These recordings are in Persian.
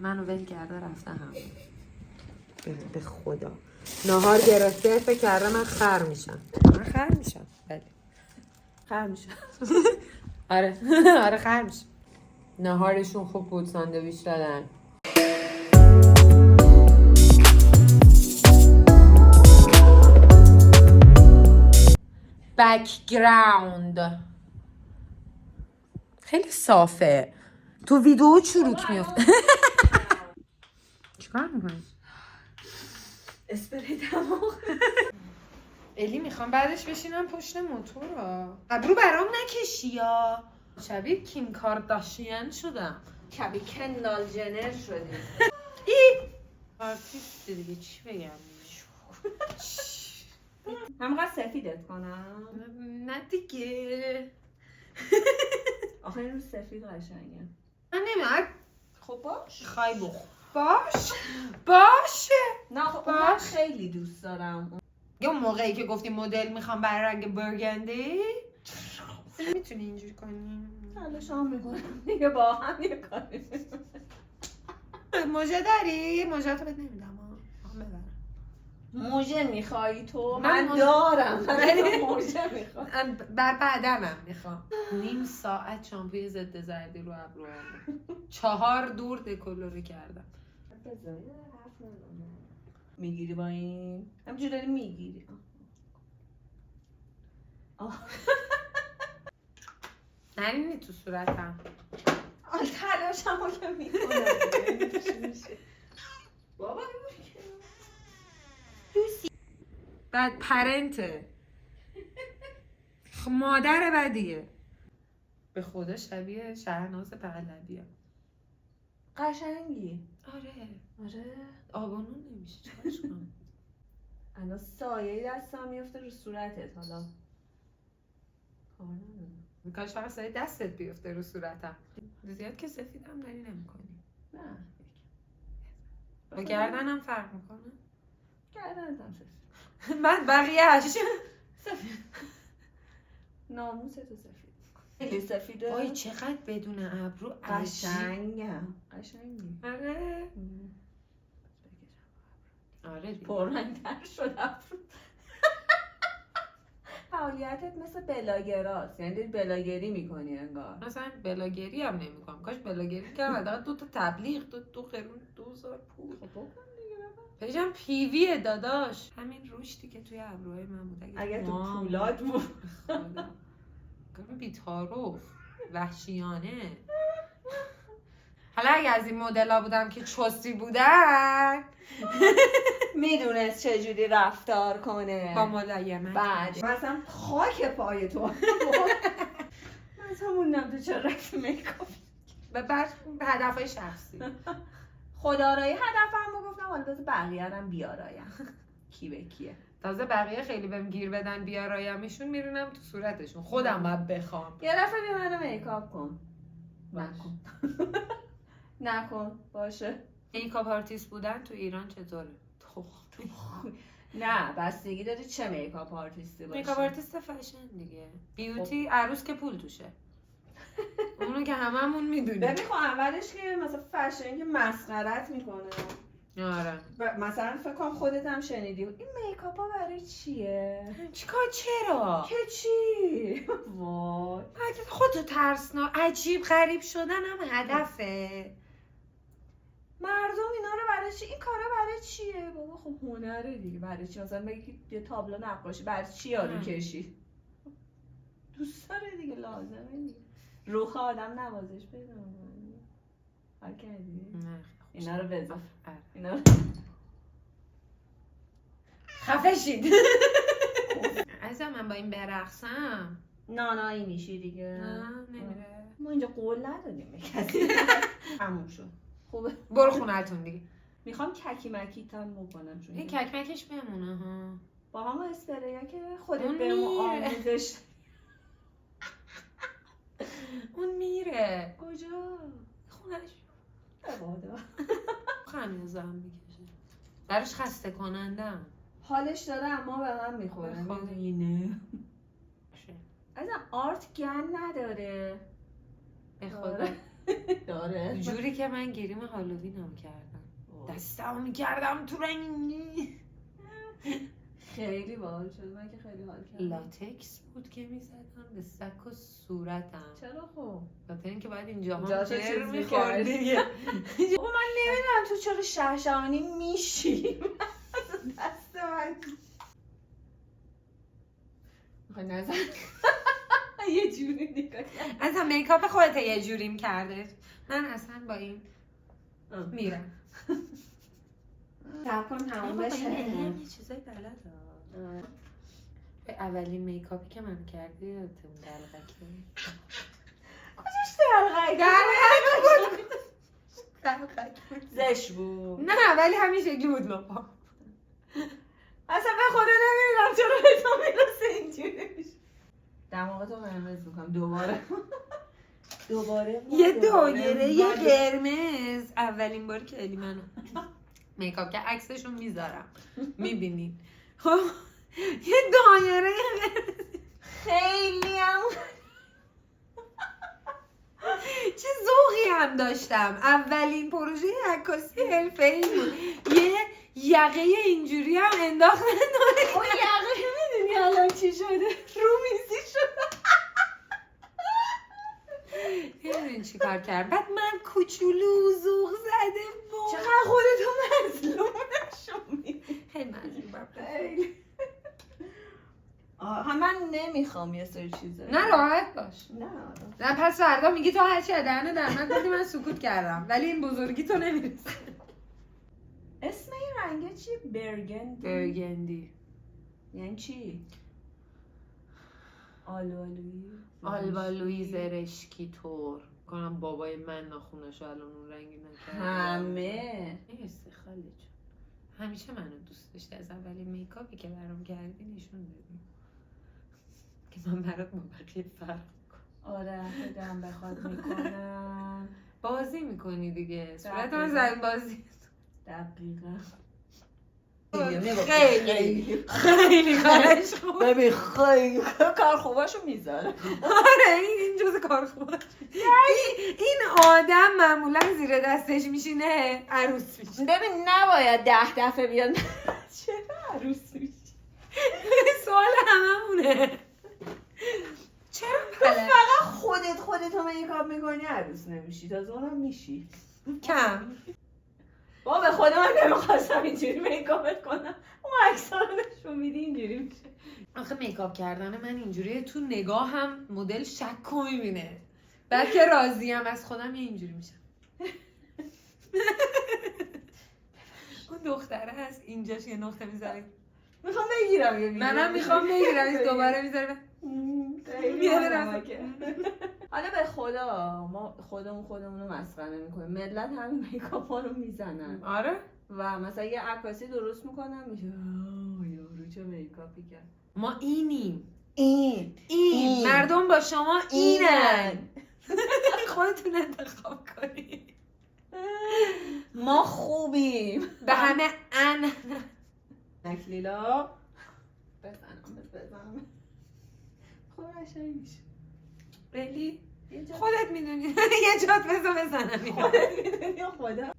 منو ول کرده رفته هم. به خدا نهار گرفته فکر کرده من خر میشم. من خر میشم. بله خر میشم. آره آره خر میشم. نهارشون خوب بود، ساندویچ دادن. بکگراند خیلی صافه. تو ویدیو چروک میفته. چیکار میکنی؟ اسپری دماغ. الی میخوام بعدش بشینم پشت موتورا. ابرو برام نکشی یا شبیه کیم کارداشیان شدم. شبیه کندال جنر شدی. آرتیست دیگه چی بگم؟ همقدر سفیدت کنم؟ نه دیگه. آخه این رو سفید قشنگه. من نمیاد. خب باش. خواهی بخ. باشه. نه خب من خیلی دوست دارم. یا موقعی که گفتی مدل میخوام بر رنگ برگندی میتونی اینجوری کنی؟ تلاش هم میکنم دیگه با هم یه کاری. موژه داری؟ موژه تو بهت نمیدم موژه میخوایی تو؟ من دارم. من موژه میخوام. بر بعدمم میخوام. نیم ساعت شامپوی ضد زردی رو ابروام 4 دور دکولوری کردم. میگیری با این؟ همینجور داری میگیری. نرینی تو صورتم. تلاش هم که میکنم. بابا بعد پرنته. مادر بدیه. به خدا شبیه شهرناز پهلویه. قشنگی. آره آبانون نمیشه چیکارش کنم. الان سایه دستم میفته رو صورتت. حالا کار ندارم. میکاش فقط سایه دستت بیفته رو صورتم. زیاد که سفیدم داری نمیکنی. نه با گردنم فرق میکنه. گردنم سفید. من بقیهش سفید. ناموست سفید. خیلی سفیده. وای چقدر بدون ابرو قشنگم. قشنگی. آره آره پررنگ‌تر شد ابرو. فعالیتت مثل بلاگراست، یعنی بلاگری میکنی انگار. مثلا بلاگری هم نمیکنم. کاش بلاگری کردم حداقل 2 تا تبلیغ 2 قرون 2000 پول. خب بکن دیگه بابا. پیجم پیویه داداش. همین رشدی که توی ابروهای من بود اگه تو پولاد بود. کارم بی‌تعارف وحشیانه. حالا اگه از این مدل‌ها بودم که چوسی بودن میدونست چجوری رفتار کنه با ملایمت. بعد مثلا خاک پای تو. مثلا موندم تو چرا رفت میکاپ. بر هدفهای شخصی. خدارایی هدفم رو گفتم حالا بذار بقیه هم بیارایم. کی به کیه. تازه بقیه خیلی بهم گیر بدن بیارایمشون میرونم تو صورتشون. خودم باید بخوام. یه دفعه بیا منو میکاپ کن. نکن. نکن باشه. میکاپ آرتیست بودن تو ایران چطوره؟ نه بستگی داره چه میکاپ آرتیستی باشه. میکاپ آرتیست فشن دیگه. بیوتی عروس که پول توشه. اونو که هممون میدونیم. ببین خب اولش که مثلا فشن که مسخرت میکنه. آره. مثلا فکر کنم خودت هم شنیدی این میکاپا برای چیه؟ چیکار چرا؟ که چی؟ وای. خودتو ترسنا عجیب غریب شدن هم هدفه. مردم اینا رو برای چی؟ این کارا برای چیه؟ بابا خب هنره دیگه. برای چی؟ مثلا بگی یه تابلو نقاشی برای چی یارو کشی؟ دوست داره دیگه لازمه دیگه. روح آدم نوازش پیدا می‌کنه. حال کردی؟ نه. اینا رو بذار. اینا رو خفه شید. عزیزم من با این برقصم نانایی میشی دیگه. نه نمیره. ما اینجا قول ندادیم به کسی. تموم شد. خوبه. برو خونتون دیگه. میخوام ککی مکیتم بکنم چون این کک مکش بمونه ها. با هم اسپریا که خودت اون بهمون میره. آموزش. اون میره. کجا؟ خونش بوادا. خمیازه هم میکشه. براش خسته کنندم. حالش داره اما به من میخوره. میدونی نه. ازم آرت گن نداره. به خدا داره جوری که من گریم هالووین هم کردم دستم میکردم تو رنگی خیلی باحال شد. من که خیلی حال کردم. لاتکس بود که میزدم به سک و صورتم. چرا خب؟ خاطر اینکه بعد اینجا اینجا هم تو جر چیز می‌خورد دیگه. بابا من نمیدونم تو چرا شهشوانی میشی دست من میخوای نزن یه جوری نگاه کرد. اصلا میکاپ خودت یه جوریم کرده. من اصلا با این میرم. صبر کن تمام بشه. یه چیزای بلد به اولین میکاپی که من کردی یادتون دلغکی کجاش دلغکی بود زش بود. نه ولی همین شکلی بود لپا. اصلا به خدا نمیدونم چرا به تو میرسه اینجوری میشه. دماغتو قرمز میکنم دوباره یه دایره یه قرمز. اولین باری که الی منو میکاپ که عکسشو میذارم میبینین خب یه دایره خیلی هم چه ذوقی هم داشتم. اولین پروژه عکاسی حرفه‌ای بود. یه یقه اینجوری هم انداختن. اون یقه میدونی الان چی شده؟ رومیزی شده. نمیدونی چی کار کرد. بعد من کوچولو ذوق زده بود. چقدر خودتو مظلوم نشونی. خیلی مظلومم. خیلی من نمیخوام یه سری چیزا. نه راحت باش. نه پس فردا میگی تو هرچی دهنه در من گفتی من سکوت کردم ولی این بزرگی تو نمیرسه. اسم این رنگه چیه؟ برگندی یعنی چی؟ آلوالویی زرشکی طور کنم بابای من ناخونشو الان اون رنگی نکرد. همه استخاله جون همیشه منو دوست داشته. از اولین میکاپی که برام کردی نشون دادی که من برات با بقیه فرق کنم. آره خودم بخواد میکنم. بازی میکنی دیگه. صورت من دقیقاً. زن بازی. دقیقا خیلی خیلی کارش خوب. ببین خیلی کار خوباشو میذاره. آره این جز کار خوبه. این آدم معمولا زیر دستش میشینه عروس میشه. ببین نباید 10 دفعه بیاد. چرا عروس میشی؟ سوال هممونه. چرا فقط خودتو میکاپ میکنی عروس نمیشی. تازه اونم میشی کم. با به خود من نمیخواستم اینجوری میکاپت کنم. اون عکس رو نشون میدی اینجوری میشه. آخه میکاپ کردن من اینجوریه تو نگاه هم مدل شک میبینه. بعد که راضیم از خودم یه اینجوری میشم. اون دختره هست اینجاش یه نقطه میذاره. میخوام بگیرم یه ویدیو. منم میخوام بگیرم این دوباره میذاره. حالا به خدا ما خودمون رو مسخره نمی‌کنیم. ملت همین میکاپا رو میزنن. آره و مثلا یه عکاسی درست میکنم میشه یارو چه میکاپی کرد. ما اینیم. این مردم با شما اینن. خودتون انتخاب کنید. ما خوبیم. به همه ان نکلیلا بزنم خوب قشنگ میشه. بلی یه جا خودت میدونی. یه جات بزنم. خودت میدونی خدا.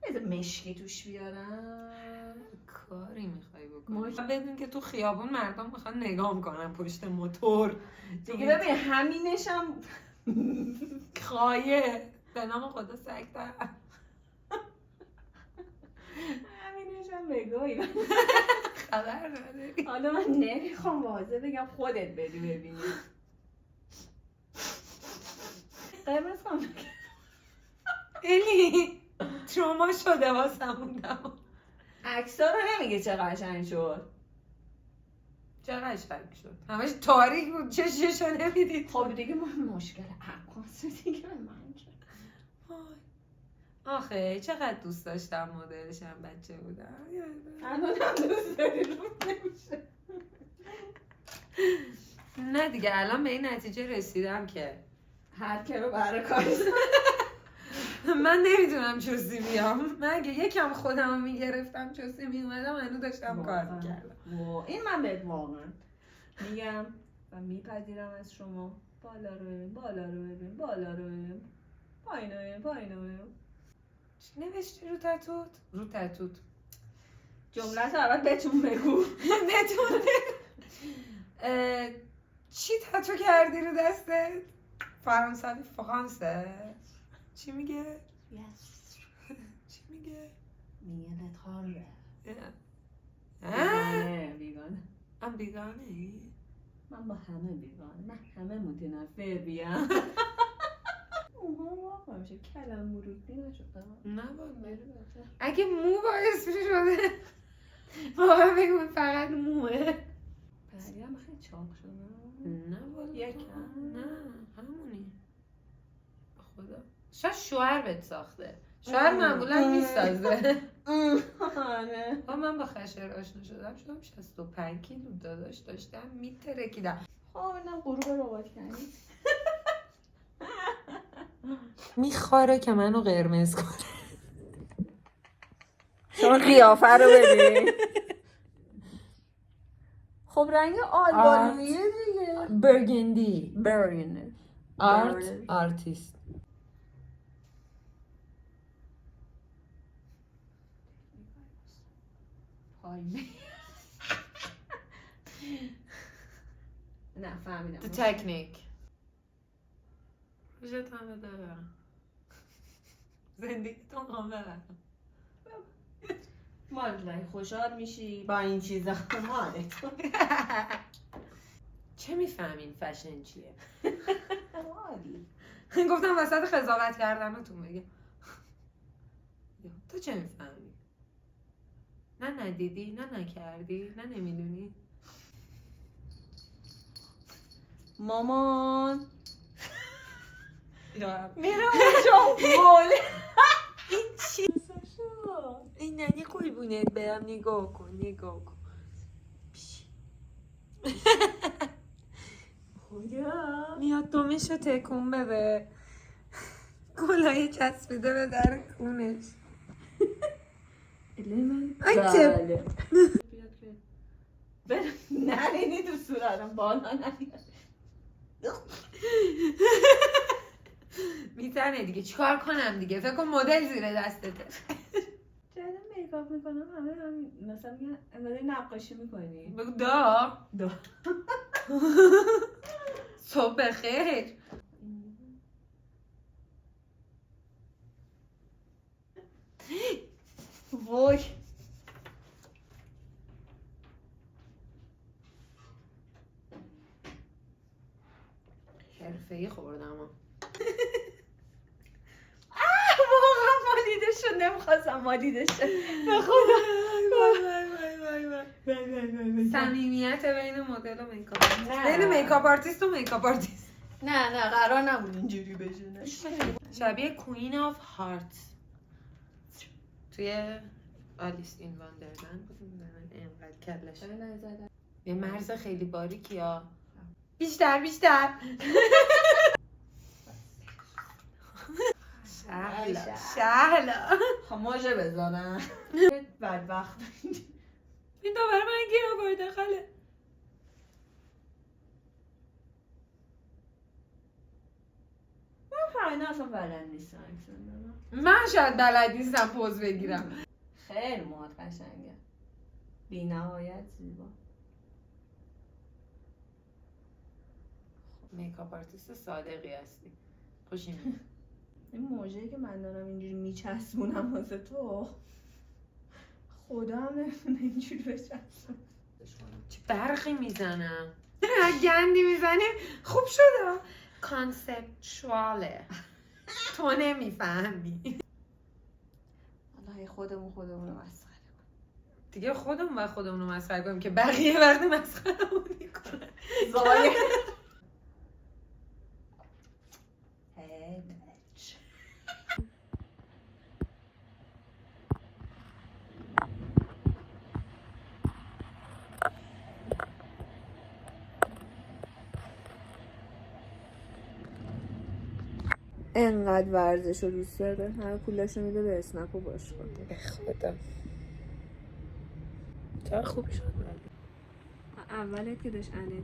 بذار مشکی توش بیارم. کاری میخوای بکنی بدون که تو خیابون مردم میخوان نگاه کنن پشت موتور دیگه ببین همینشم خایه به نام خدا سکتر. همینشم بگوی خبر نداری. حالا من نمیخوام واضح بگم خودت بدی ببینی. قرمز کنم الی تروما شده واسمون دم. عکس‌ها رو نمیگه چه قشنگ شد. چه قشنگ شد. همش تاریک بود چششو نمیدید. خب دیگه ما مشکل عکاس دیگه به من که. آخه چقدر دوست داشتم مدلشم بچه بودم. الانم دوست داری رو نمیشه. نه دیگه الان به این نتیجه رسیدم که هر که رو برای کاری من نمیدونم چوسی بیام. من اگه یکم خودم رو میگرفتم چوسی میومدم هنو داشتم کار میکردم. این من بهت واقعا میگم و میپذیرم از شما. بالا رو ببین بالا رو ببین بالا رو ببین. پایینه چی نوشتی رو تتوت؟ رو تتوت جمله تو اول بهتون بگو. بتون چی تتو کردی رو دستت؟ فرانسوی فرانسه چی میگه؟ چی میگه؟ میگه نتخاره بیگانه هم بیگانه ای؟ من با همه بیگانه، من همه متنفر بیم. اوها واقعا میشه کلم مروتی نشده. نه بابا اگه مو باعث شده واقعا بگو فقط موه. پری هم خیلی چاق شده. نه بابا یکم نه همونی خدا شاید شوهر بهت ساخته، شوهر معمولا میسازه. با من با خشر آشنا شدم 65 کیلو داداش داشتم میترکیدم. خب اینم غروب ربات کردی. میخواره که منو قرمز کنه. شما قیافه رو ببین. خب رنگ آلبانیه دیگه. برگندی برگنده. آرتیست. پایینه. نه فهمیدم. The technique. روژت همه دارم. زندگیتون همه مالت خوشحال میشی با این چیزا. مالت. چه میفهمین فشن چیه؟ مالی. گفتم وسط قضاوت کردنتون بگم. تو چه میفهمی؟ نه ندیدی، نه نکردی، نه نمیدونی. مامان میرم موله. این چی؟ این ننی قلبونت برم نگاه کن. خدا میاد دومشو تکون بده. گلای چسبیده به در خونش. بله. نه اینی تو صورتم بالا نمیاد. میزنه دیگه چیکار کنم دیگه؟ فکر کن مدل زیر دستته. چرا میکاپ میکنم همه مثلا میگن انقدر نقاشی میکنی. بگو دا دا صبح بخیر. وای حرفه‌ای خوردم. واقعا مالیده شد. نمیخواستم مالیده شد. به خدا صمیمیت بین مدل و میکاپ آرتیست. نه. بین میکاپ آرتیست و میکاپ آرتیست. نه قرار نبود اینجوری بشونه. شبیه کوین آف هارت توی آلیس این واندرلند بود. اینقدر کلش یه مرز خیلی باریکی ها. بیشتر شهلا خماشه بزنم. بدبخت این دوباره من گیر آورده خاله. من اصلا بلد نیستم. من شاید بلد نیستم پوز بگیرم. خیلی موهات قشنگه. بی نهایت زیبا. میکاپ آرتیست صادقی هستی. خوشی میاد. این موجهی که من دارم اینجوری میچسبونم واسه تو خدا هم نمیتونه اینجوری بچسبون. چه برقی میزنم. گندی میزنیم خوب شده. کانسپچواله. تو نمیفهمی. والله خودمون رو مسخره دیگه خودمون رو مسخره کنیم که بقیه وقتی مسخره‌مون میکنه. زایه انقدر ورزش رو دوست داره هر پولش رو میده به اسنپ و باشگاه. به خدا چرا خوب شد. اولت که داشت انه